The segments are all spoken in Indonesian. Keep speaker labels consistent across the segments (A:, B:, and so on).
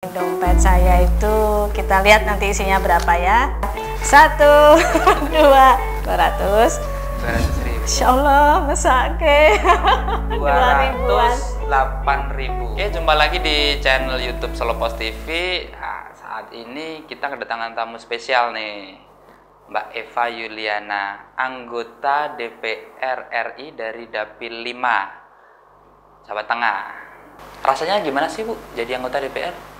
A: Dompet saya itu kita lihat nanti isinya berapa ya. 1, 2, 200.
B: 200.000.
A: Insya Allah mesake
B: 208.000. Oke, jumpa lagi di channel YouTube Selopos TV. Nah, saat ini kita kedatangan tamu spesial nih, Mbak Eva Yuliana, anggota DPR RI dari Dapil 5, Jawa Tengah. Rasanya gimana sih Bu jadi anggota DPR?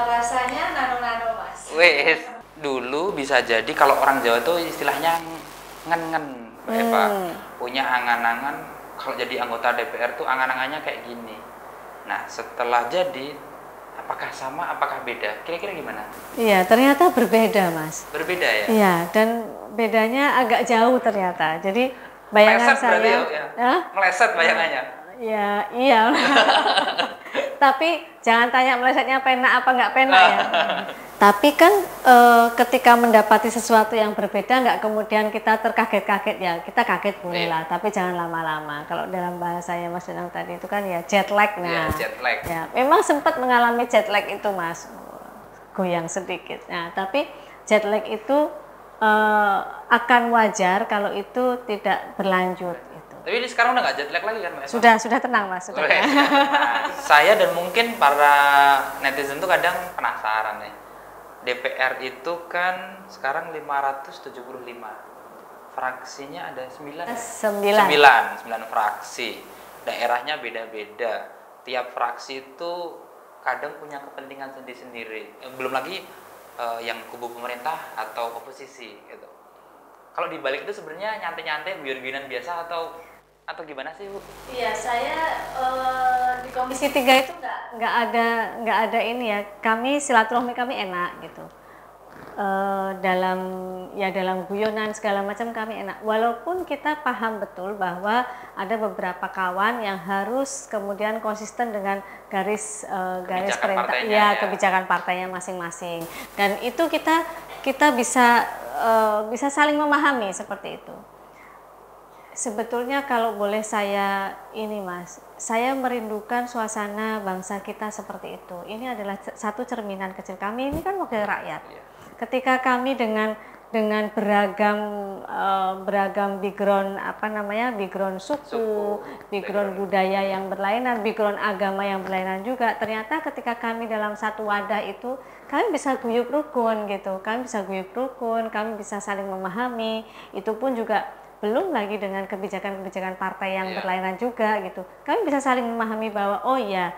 A: Rasanya nano-nano Mas.
B: Wes, dulu bisa jadi kalau orang Jawa tuh istilahnya ngen-ngen, Mbak Eva. Punya angan-angan kalau jadi anggota DPR tuh angan-angannya kayak gini. Nah, setelah jadi, apakah sama, apakah beda? Kira-kira gimana?
A: Iya, ternyata berbeda Mas.
B: Berbeda ya?
A: Iya, dan bedanya agak jauh ternyata. Jadi bayangan
B: Meleset berarti
A: saya,
B: ya? Meleset bayangannya?
A: Ya, iya. Tapi jangan tanya melesetnya pena apa nggak pena ya. Tapi kan ketika mendapati sesuatu yang berbeda, nggak kemudian kita terkaget-kaget ya. Kita kaget boleh lah, tapi jangan lama-lama. Kalau dalam bahasanya Mas Danang tadi itu kan ya jet lag. Nah,
B: jet lag.
A: Ya, memang sempat mengalami jet lag itu Mas, goyang sedikit. Nah, tapi jet lag itu akan wajar kalau itu tidak berlanjut.
B: Tapi ini sekarang udah nggak jet lag lagi kan Mbak Eva?
A: Sudah tenang Mas, sudah.
B: Nah, saya dan mungkin para netizen tuh kadang penasaran nih. DPR itu kan sekarang 575. Fraksinya ada 9 fraksi. Daerahnya beda-beda. Tiap fraksi itu kadang punya kepentingan sendiri-sendiri. Belum lagi yang kubu pemerintah atau oposisi gitu. Kalau dibalik itu sebenarnya nyantai-nyantai, guyon-guyonan biasa atau gimana sih Bu?
A: Iya, saya di Komisi 3 itu nggak ada ini ya. Kami silaturahmi kami enak gitu. Dalam guyonan segala macam kami enak. Walaupun kita paham betul bahwa ada beberapa kawan yang harus kemudian konsisten dengan garis perintah, kebijakan partainya masing-masing. Dan itu kita bisa saling memahami seperti itu. Sebetulnya kalau boleh saya ini Mas, saya merindukan suasana bangsa kita seperti itu. Ini adalah satu cerminan kecil. Kami ini kan wakil rakyat. Ketika kami dengan beragam background background suku, background budaya yang berlainan, background agama yang berlainan juga, ternyata ketika kami dalam satu wadah itu kami bisa guyup rukun gitu. Kami bisa saling memahami. Itu pun juga belum lagi dengan kebijakan-kebijakan partai yang berlainan juga gitu. Kami bisa saling memahami bahwa oh ya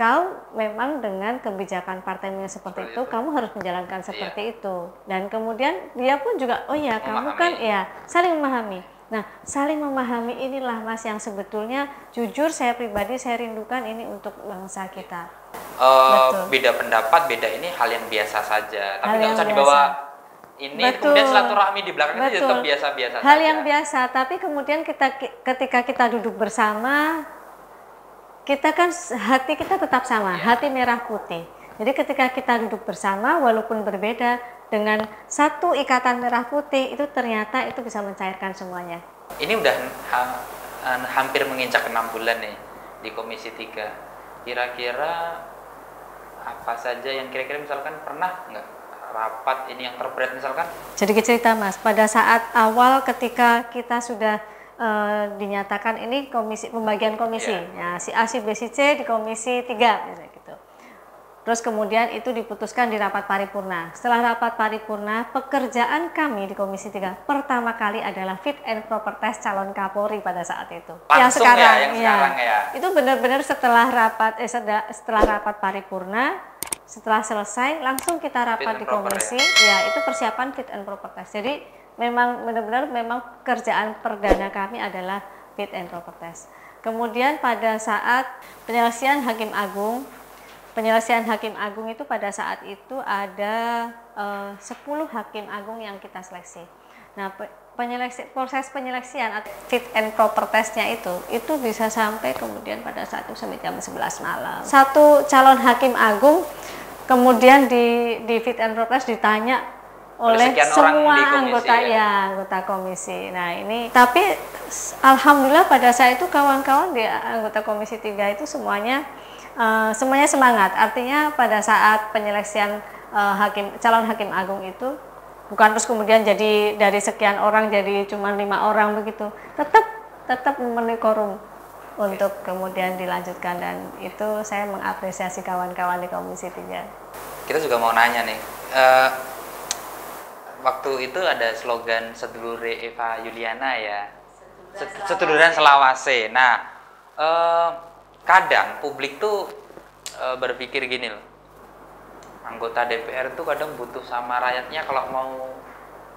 A: kau memang dengan kebijakan partainya seperti itu, kamu harus menjalankan seperti itu. Dan kemudian dia pun juga oh ya kamu kan ya saling memahami. Nah, saling memahami inilah Mas yang sebetulnya jujur saya pribadi saya rindukan ini untuk bangsa kita.
B: Beda pendapat, beda ini hal yang biasa saja. Tapi nggak usah dibawa ini kemudian silaturahmi di belakang itu tetap biasa-biasa
A: hal yang biasa, tapi kemudian ketika kita duduk bersama, kita kan hati kita tetap sama, hati merah putih. Jadi ketika kita duduk bersama walaupun berbeda dengan satu ikatan merah putih, itu ternyata itu bisa mencairkan semuanya.
B: Ini udah hampir menginjak 6 bulan nih di Komisi 3. Kira-kira apa saja yang kira-kira misalkan pernah nggak rapat ini yang terberat misalkan? Jadi
A: cerita Mas, pada saat awal ketika kita sudah dinyatakan ini pembagian komisi, ya si A, si B, si C di Komisi 3 gitu. Terus kemudian itu diputuskan di rapat paripurna. Setelah rapat paripurna, pekerjaan kami di Komisi 3 pertama kali adalah fit and proper test calon Kapolri pada saat itu.
B: Langsung sekarang ya.
A: Itu benar-benar setelah rapat paripurna. Setelah selesai langsung kita rapat di komisi, ya itu persiapan fit and proper test. Jadi memang benar-benar kerjaan perdana kami adalah fit and proper test. Kemudian pada saat penyelesaian hakim agung itu pada saat itu ada 10 hakim agung yang kita seleksi. Nah, proses penyeleksian atau fit and proper testnya itu bisa sampai kemudian pada saat itu sampai jam 11 malam. Satu calon hakim agung kemudian di fit and proper test ditanya oleh semua anggota komisi. Nah ini, tapi alhamdulillah pada saat itu kawan-kawan di anggota Komisi 3 itu semuanya semuanya semangat. Artinya pada saat penyeleksian calon hakim agung itu bukan terus kemudian jadi dari sekian orang jadi cuma 5 orang begitu. Tetap memenuhi quorum untuk kemudian dilanjutkan, dan itu saya mengapresiasi kawan-kawan di Komisi 3.
B: Kita juga mau nanya nih. Waktu itu ada slogan Sedulure Eva Yuliana ya. Seduluran Selawase. Nah, kadang publik tuh berpikir gini loh, anggota DPR tuh kadang butuh sama rakyatnya kalau mau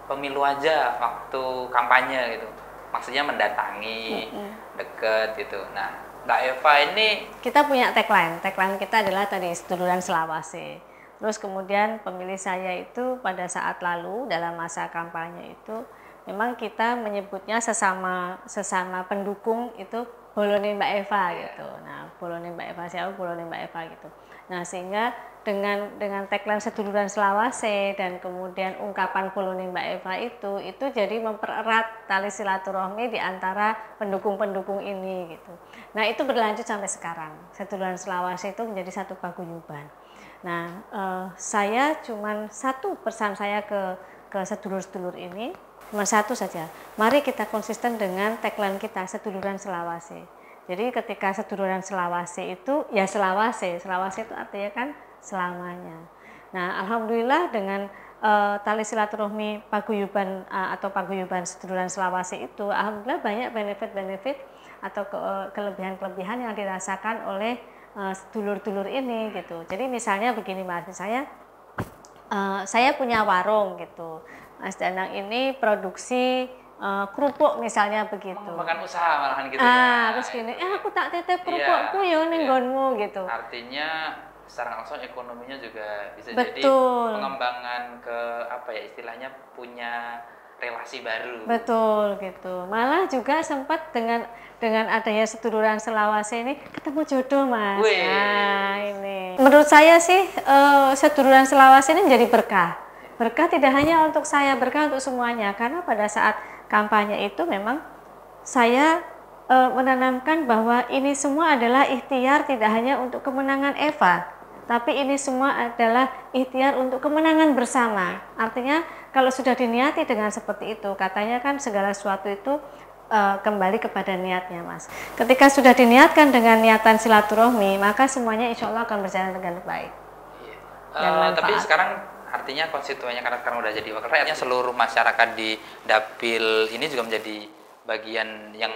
B: pemilu aja, waktu kampanye gitu, maksudnya mendatangi, deket gitu. Nah, Mbak Eva ini
A: kita punya tagline kita adalah tadi Seduluran Selawase. Terus kemudian pemilih saya itu pada saat lalu dalam masa kampanye itu memang kita menyebutnya sesama pendukung itu bolone Mbak Eva gitu. Nah, bolone Mbak Eva siapa? Bolone Mbak Eva gitu. Nah, sehingga dengan tagline Seduluran Selawase dan kemudian ungkapan bolone Mbak Eva itu jadi mempererat tali silaturahmi di antara pendukung-pendukung ini gitu. Nah, itu berlanjut sampai sekarang. Seduluran Selawase itu menjadi satu paguyuban. Nah, saya cuman satu pesan saya ke sedulur-sedulur ini, cuma satu saja. Mari kita konsisten dengan tagline kita, Seduluran Selawase. Jadi ketika Seduluran Selawase itu ya Selawase itu artinya kan selamanya. Nah, alhamdulillah dengan tali silaturahmi paguyuban atau paguyuban Seduluran Selawase itu, alhamdulillah banyak benefit-benefit atau kelebihan-kelebihan yang dirasakan oleh sedulur-dulur ini gitu. Jadi misalnya begini Mas, saya punya warung gitu. Mas Danang ini produksi kerupuk misalnya begitu.
B: Mengembangkan usaha malahan gitu ya.
A: Terus gini, aku tak titip kerupukku ya ning nggonmu gitu.
B: Artinya secara langsung ekonominya juga bisa
A: Betul.
B: Jadi pengembangan ke apa ya istilahnya punya relasi baru.
A: Betul gitu. Malah juga sempat dengan adanya Seduluran Selawase ini ketemu jodoh Mas.
B: Wih.
A: Nah ini. Menurut saya sih Seduluran Selawase ini menjadi berkah. Berkah tidak hanya untuk saya, berkah untuk semuanya. Karena pada saat kampanye itu memang saya menanamkan bahwa ini semua adalah ikhtiar tidak hanya untuk kemenangan Eva, tapi ini semua adalah ikhtiar untuk kemenangan bersama. Artinya kalau sudah diniati dengan seperti itu, katanya kan segala sesuatu itu kembali kepada niatnya Mas. Ketika sudah diniatkan dengan niatan silaturahmi, maka semuanya insya Allah akan berjalan dengan baik.
B: Tapi sekarang artinya konstituennya karena sekarang udah jadi wakil rakyatnya, seluruh masyarakat di Dapil ini juga menjadi bagian yang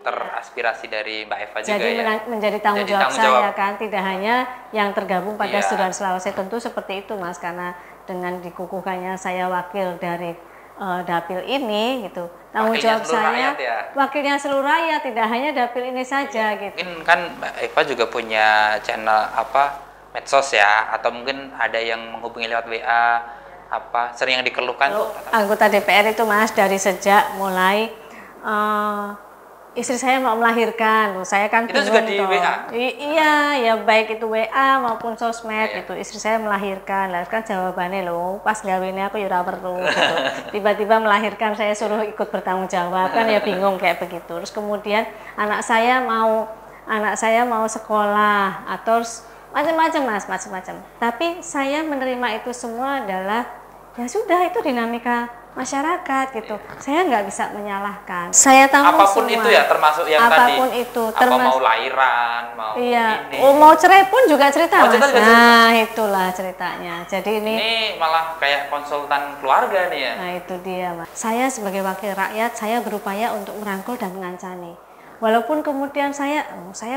B: teraspirasi dari Mbak Eva juga ya. Jadi
A: menjadi tanggung jawab saya kan, tidak hanya yang tergabung pada Seduluran Selawase, tentu seperti itu Mas, karena dengan dikukuhkannya saya wakil dari Dapil ini gitu. Tanggung jawab saya wakilnya seluruh rakyat, tidak hanya Dapil ini saja gitu.
B: Mungkin kan Mbak Eva juga punya channel medsos ya, atau mungkin ada yang menghubungi lewat WA sering yang dikeluhkan tuh
A: anggota DPR itu Mas, dari sejak mulai istri saya mau melahirkan, saya kan
B: itu juga di WA?
A: Iya, ya baik itu WA maupun sosmed gitu. Istri saya melahirkan, lah kan jawabannya loh, pas gawene aku ya ora perlu gitu. Tiba-tiba melahirkan saya suruh ikut bertanggung jawab, kan ya bingung kayak begitu. Terus kemudian anak saya mau sekolah atau macam-macam Mas, macam-macam. Tapi saya menerima itu semua adalah ya sudah, itu dinamika masyarakat gitu. Saya nggak bisa menyalahkan. Saya tahu
B: apapun semua. Itu ya, termasuk yang
A: apapun
B: tadi.
A: Itu,
B: mau lahiran, mau ini.
A: Mau cerai pun juga cerita Mas. Nah, itulah ceritanya. Jadi
B: ini malah kayak konsultan keluarga nih ya.
A: Nah, itu dia Mas. Saya sebagai wakil rakyat, saya berupaya untuk merangkul dan mengancani. Walaupun kemudian saya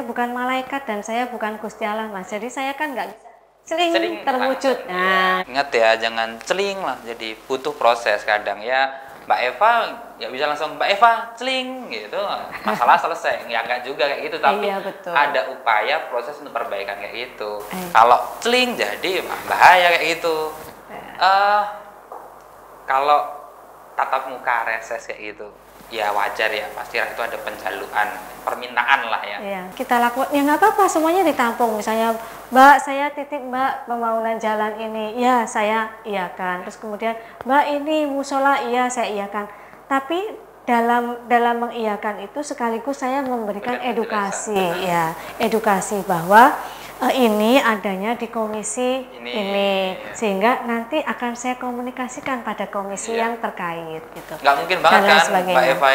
A: bukan malaikat dan saya bukan Gusti Allah Mas. Jadi saya kan nggak bisa celing terwujud. Nah,
B: ingat ya, jangan celing lah. Jadi butuh proses kadang ya. Mbak Eva nggak bisa langsung Mbak Eva celing gitu, masalah selesai. Ya nggak juga kayak gitu, tapi ada upaya proses untuk perbaikan kayak gitu. Kalau celing jadi bahaya kayak gitu. Kalau tatap muka reses kayak gitu, ya wajar ya, pasti itu ada penjaluan, permintaan lah ya.
A: Iya, kita lakukan, ya nggak apa-apa, semuanya ditampung. Misalnya, Mbak, saya titip Mbak pembangunan jalan ini, ya saya iyakan. Terus kemudian, Mbak ini musola, iya saya iyakan. Tapi dalam mengiyakan itu sekaligus saya memberikan edukasi, ya edukasi bahwa Ini adanya di komisi ini,
B: Iya.
A: sehingga nanti akan saya komunikasikan pada komisi
B: Iya.
A: yang terkait gitu.
B: Nggak mungkin banget
A: Dan lain
B: kan
A: sebagainya.
B: Mbak Eva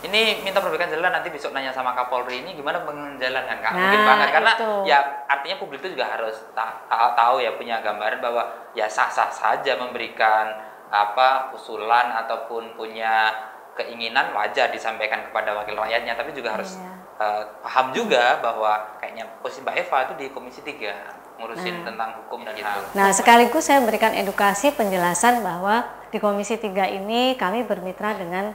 B: ini minta perbaikan jalan, nanti besok nanya sama Kapolri ini gimana jalan kan? Nggak
A: Nah,
B: mungkin banget karena
A: itu.
B: ya artinya publik itu juga harus tahu ya, punya gambaran bahwa ya sah-sah saja memberikan apa usulan ataupun punya keinginan, wajar disampaikan kepada wakil rakyatnya, tapi juga harus
A: Iya.
B: paham juga bahwa kayaknya posisi Mbak Eva itu di Komisi 3 ngurusin tentang hukum dan gitu.
A: Nah, sekaligus saya memberikan edukasi penjelasan bahwa di Komisi 3 ini kami bermitra dengan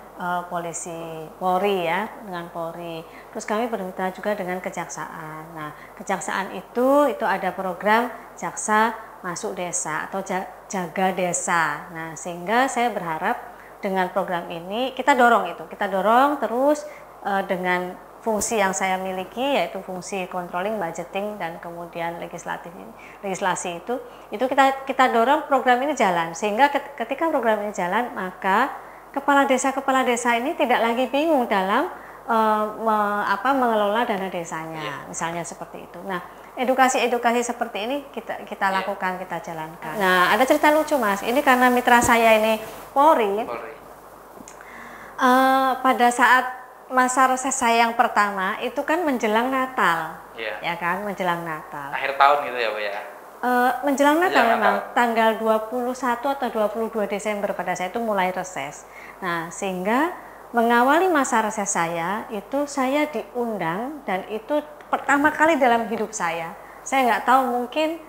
A: Polri ya, dengan Polri. Terus kami bermitra juga dengan Kejaksaan. Nah, Kejaksaan itu ada program Jaksa Masuk Desa atau Jaga Desa. Nah, sehingga saya berharap dengan program ini kita dorong terus dengan fungsi yang saya miliki, yaitu fungsi controlling, budgeting, dan kemudian legislasi itu kita dorong program ini jalan, sehingga ketika program ini jalan, maka kepala desa ini tidak lagi bingung dalam mengelola dana desanya, misalnya seperti itu. Nah, edukasi seperti ini kita lakukan, kita jalankan. Nah, ada cerita lucu, Mas. Ini karena mitra saya ini Polri. Pada saat masa reses saya yang pertama itu kan menjelang Natal, ya kan, menjelang Natal.
B: Akhir tahun gitu ya, Bu ya.
A: Menjelang Natal memang tanggal 21 atau 22 Desember pada saya itu mulai reses. Nah, sehingga mengawali masa reses saya itu saya diundang, dan itu pertama kali dalam hidup saya. Saya nggak tahu, mungkin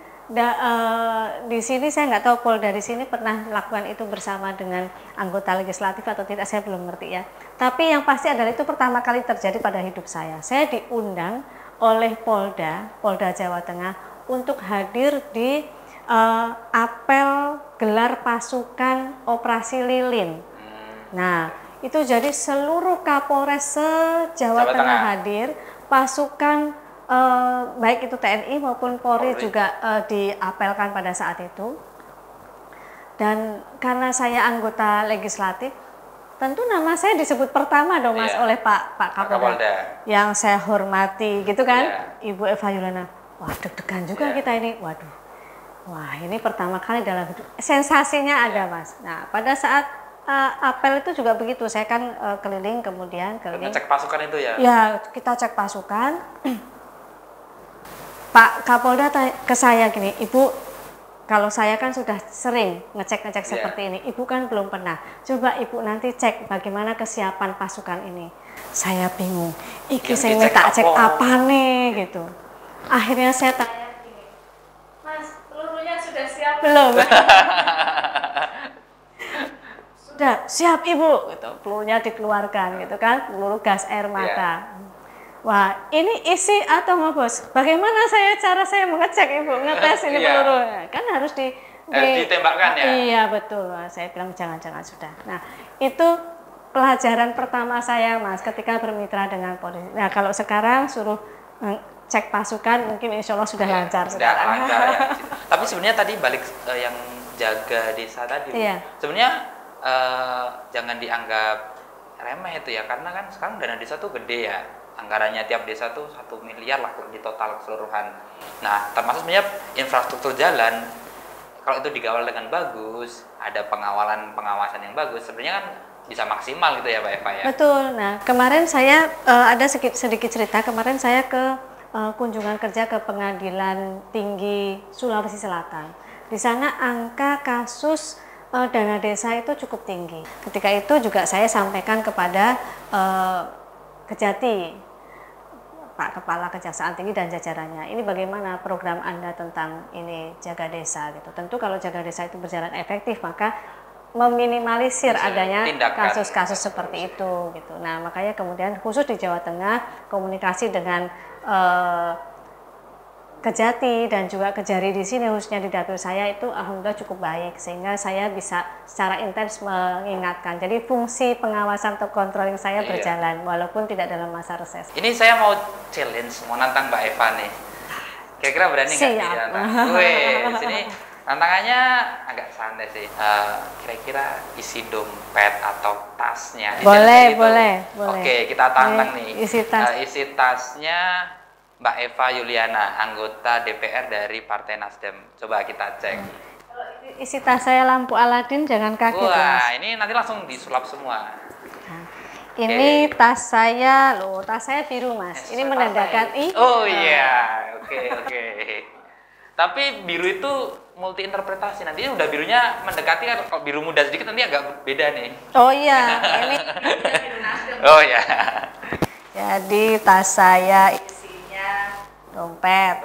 A: di sini saya nggak tahu Polda di sini pernah lakukan itu bersama dengan anggota legislatif atau tidak, saya belum ngerti ya. Tapi yang pasti adalah itu pertama kali terjadi pada hidup saya. Saya diundang oleh Polda Jawa Tengah untuk hadir di apel gelar pasukan operasi lilin. Nah, itu jadi seluruh Kapolres se-Jawa Tengah hadir, pasukan baik itu TNI maupun Polri juga diapelkan pada saat itu. Dan karena saya anggota legislatif, tentu nama saya disebut pertama dong, Mas, oleh Pak Kapolda yang saya hormati gitu kan, Ibu Eva Yuliana. Wah, deg-degan juga kita ini. Waduh, wah ini pertama kali dalam hidup. Sensasinya ada, Mas. Nah, pada saat apel itu juga begitu. Saya kan keliling, kemudian
B: ngecek pasukan itu ya?
A: Ya, kita cek pasukan. Pak Kapolda ke saya gini, Ibu, kalau saya kan sudah sering ngecek seperti ini, Ibu kan belum pernah. Coba Ibu nanti cek bagaimana kesiapan pasukan ini. Saya bingung, iki saya tak cek apa nih gitu. Akhirnya saya tanya gini, Mas, pelurunya sudah siap belum? Sudah siap, Ibu, gitu. Pelurunya dikeluarkan gitu kan, peluru gas air mata. Wah, ini isi atau ngobos? Bagaimana cara saya mengecek, Ibu, ngetes ini peluru? Kan harus
B: ditembakkan ya?
A: Iya, betul. Saya bilang jangan sudah. Nah, itu pelajaran pertama saya, Mas, ketika bermitra dengan Polri. Nah, kalau sekarang suruh cek pasukan, mungkin insya Allah sudah lancar sekarang.
B: Lancar ya. Tapi sebenarnya tadi balik yang jaga desa tadi, sebenarnya jangan dianggap remeh itu ya, karena kan sekarang dana desa tuh gede ya. Anggarannya tiap desa tuh 1 miliar lah di total keseluruhan. Nah, termasuk sebenarnya infrastruktur jalan, kalau itu digawal dengan bagus, ada pengawasan yang bagus, sebenarnya kan bisa maksimal gitu ya, Pak Eva ya.
A: Betul. Nah, kemarin saya ada sedikit cerita. Kemarin saya ke kunjungan kerja ke Pengadilan Tinggi Sulawesi Selatan. Di sana angka kasus dana desa itu cukup tinggi. Ketika itu juga saya sampaikan kepada Kejati, Pak Kepala Kejaksaan Tinggi dan jajarannya, ini bagaimana program Anda tentang ini jaga desa gitu. Tentu kalau jaga desa itu berjalan efektif, maka meminimalisir adanya kasus-kasus seperti itu gitu. Nah, makanya kemudian khusus di Jawa Tengah komunikasi dengan Kejati dan juga Kejari di sini, khususnya di dapil saya itu alhamdulillah cukup baik, sehingga saya bisa secara intens mengingatkan. Jadi fungsi pengawasan atau controlling saya berjalan walaupun tidak dalam masa reses.
B: Ini saya mau challenge, mau nantang Mbak Eva nih. Kira-kira berani nggak ditantang? Di sini tantangannya agak santai sih. Kira-kira isi dompet atau tasnya.
A: Boleh.
B: Oke, kita tantang nih.
A: Isi tas.
B: Isi tasnya Mbak Eva Yuliana, anggota DPR dari Partai Nasdem. Coba kita cek.
A: Kalau isi tas saya lampu Aladin, jangan kaget ya, Mas.
B: Wah, ini nanti langsung disulap semua.
A: Nah, ini tas saya, loh, tas saya biru, Mas. Ini
B: Sesuai
A: menandakan
B: partai. Oh iya, oke. Tapi biru itu multi interpretasi. Nanti udah birunya mendekati, kalau biru muda sedikit nanti agak beda nih.
A: Oh iya, ini
B: Oh iya.
A: jadi tas saya isinya dompet,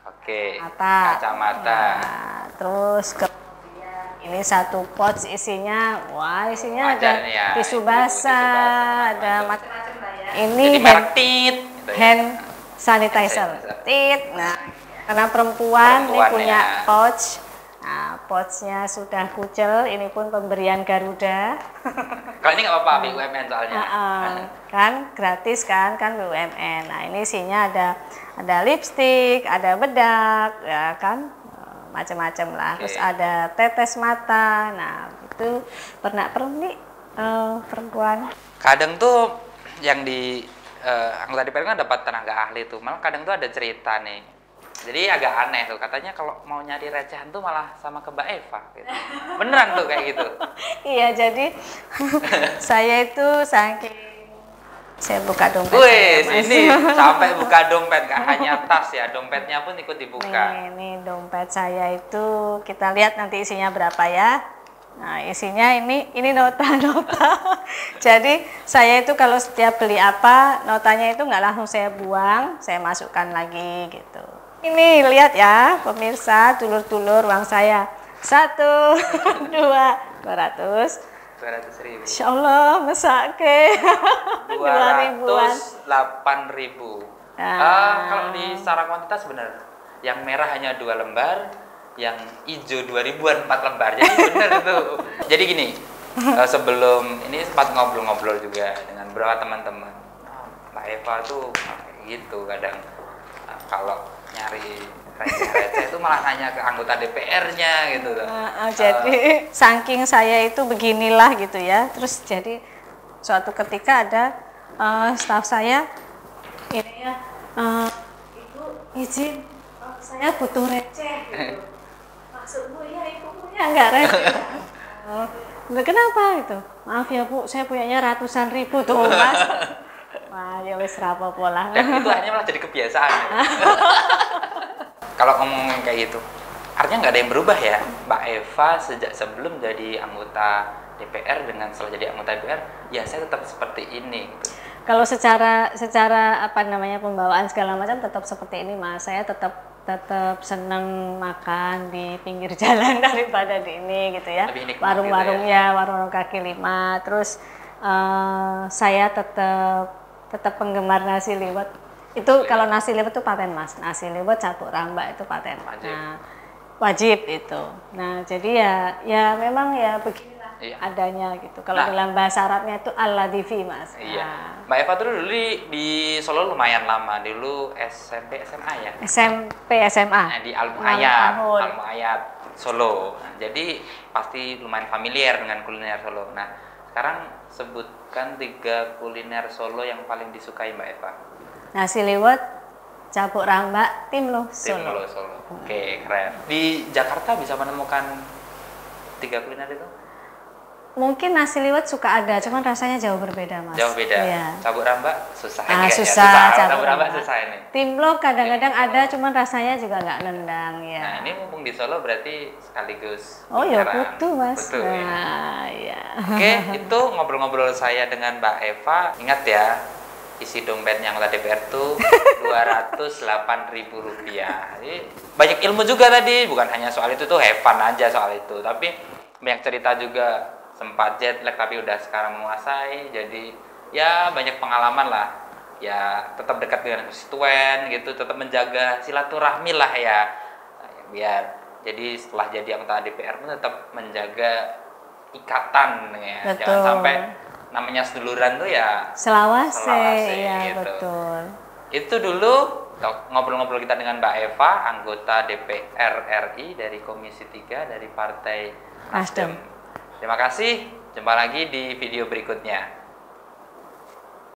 B: Oke.
A: mata,
B: Kacamata.
A: nah, terus kemudian ini satu pouch isinya, wah isinya
B: Wajar
A: ada
B: nih ya,
A: tisu
B: tisu
A: basah,
B: basah,
A: ada macam-macam lah ya. Ini
B: Jadi merek tit. Gitu ya.
A: hand sanitizer, tit. Nah, karena perempuan ini
B: Perempuan
A: punya
B: ya.
A: pouch. Nah, pouchnya sudah kucel, ini pun pemberian Garuda.
B: Kalau ini nggak apa-apa, BUMN soalnya.
A: Kan gratis kan BUMN. Nah, ini isinya ada lipstik, ada bedak, ya kan, macam-macam lah.
B: Oke.
A: Terus ada tetes mata. Nah, itu pernak-pernik perempuan.
B: Kadang tuh yang di anggota DPR kan dapat tenaga ahli tuh. Malah kadang tuh ada cerita nih. Jadi agak aneh tuh, katanya kalau mau nyari recehan tuh malah sama ke Mbak Eva gitu. Beneran tuh kayak gitu.
A: Iya, jadi saya itu saking saya buka dompet.
B: Wih,
A: saya, Mas.
B: ini sampai buka dompet, gak hanya tas ya, dompetnya pun ikut dibuka.
A: Ini dompet saya itu, kita lihat nanti isinya berapa ya. Nah, isinya ini nota-nota. Jadi saya itu kalau setiap beli apa, notanya itu nggak langsung saya buang, saya masukkan lagi gitu. Ini lihat ya pemirsa, dulur-dulur uang saya 1, 2, 200.
B: 200.000.
A: Insya Allah mesake 2.000-an.
B: 208.000. Kalau di secara kuantitas benar. Yang merah hanya 2 lembar, yang hijau 2.000-an 4 lembar. Jadi benar itu. Jadi gini, sebelum ini sempat ngobrol-ngobrol juga dengan beberapa teman-teman. Mbak Eva tuh gitu kadang kalau nyari receh-receh itu malah nanya ke anggota DPR-nya gitu.
A: Jadi saking saya itu beginilah gitu ya. Terus jadi suatu ketika ada staf saya ini ya, Ibu izin, saya butuh receh gitu. Maksudmu ya Ibu punya nggak receh? Kenapa itu? Maaf ya Bu, saya punyanya ratusan ribu tuh Mas. Wah, ya wis rapo pola.
B: Dan itu akhirnya malah jadi kebiasaan. Ya. Kalau ngomongin kayak gitu, artinya nggak ada yang berubah ya, Mbak Eva sejak sebelum jadi anggota DPR dengan setelah jadi anggota DPR, ya saya tetap seperti ini. Gitu.
A: Kalau secara apa namanya pembawaan segala macam tetap seperti ini Mas. Saya tetap senang makan di pinggir jalan daripada di ini gitu ya. Warung-warungnya, warung kaki lima. Terus saya tetap penggemar nasi liwet. Itu kalau nasi liwet itu paten Mas. Nasi liwet Cabuk Rambak itu paten. Wajib itu. Nah, jadi ya memang ya beginilah adanya gitu. Kalau dalam bahasa Arabnya itu al-ladifi Mas.
B: Iya. Mbak Eva tuh dulu di Solo lumayan lama. Dulu SMP SMA ya?
A: SMP SMA.
B: Nah, di Al-Muayyad Solo. Nah, jadi pasti lumayan familiar dengan kuliner Solo. Nah, sekarang sebutkan 3 kuliner Solo yang paling disukai Mbak Eva.
A: Nasi liwet, Cabuk Rambak, Timlo Solo.
B: Oke, keren. Di Jakarta bisa menemukan 3 kuliner itu?
A: Mungkin nasi liwet suka ada, cuman rasanya jauh berbeda Mas.
B: Jauh beda?
A: Iya.
B: Cabuk Rambak susah.
A: Susah.
B: Cabuk Rambak susah ini.
A: Timlo kadang-kadang ada, cuman rasanya juga nggak nendang ya.
B: Nah, ini mumpung di Solo berarti sekaligus.
A: Oh ya, putu Mas.
B: Putu,
A: nah, ya.
B: Oke, itu ngobrol-ngobrol saya dengan Mbak Eva. Ingat ya, isi dompetnya anggota DPR tuh Rp208.000. Jadi banyak ilmu juga tadi, bukan hanya soal itu tuh have fun aja soal itu, tapi banyak cerita juga. Sempat jet lag tapi udah sekarang menguasai, jadi ya banyak pengalaman lah. Ya tetap dekat dengan konstituen gitu, tetap menjaga silaturahmi lah ya. Biar jadi setelah jadi anggota DPR pun tetap menjaga ikatan ya.
A: Betul.
B: Jangan sampai namanya seduluran tuh ya
A: selawase ya
B: gitu.
A: Betul.
B: Itu dulu ngobrol-ngobrol kita dengan Mbak Eva, anggota DPR RI dari Komisi 3 dari Partai Nasdem. Terima kasih, jumpa lagi di video berikutnya.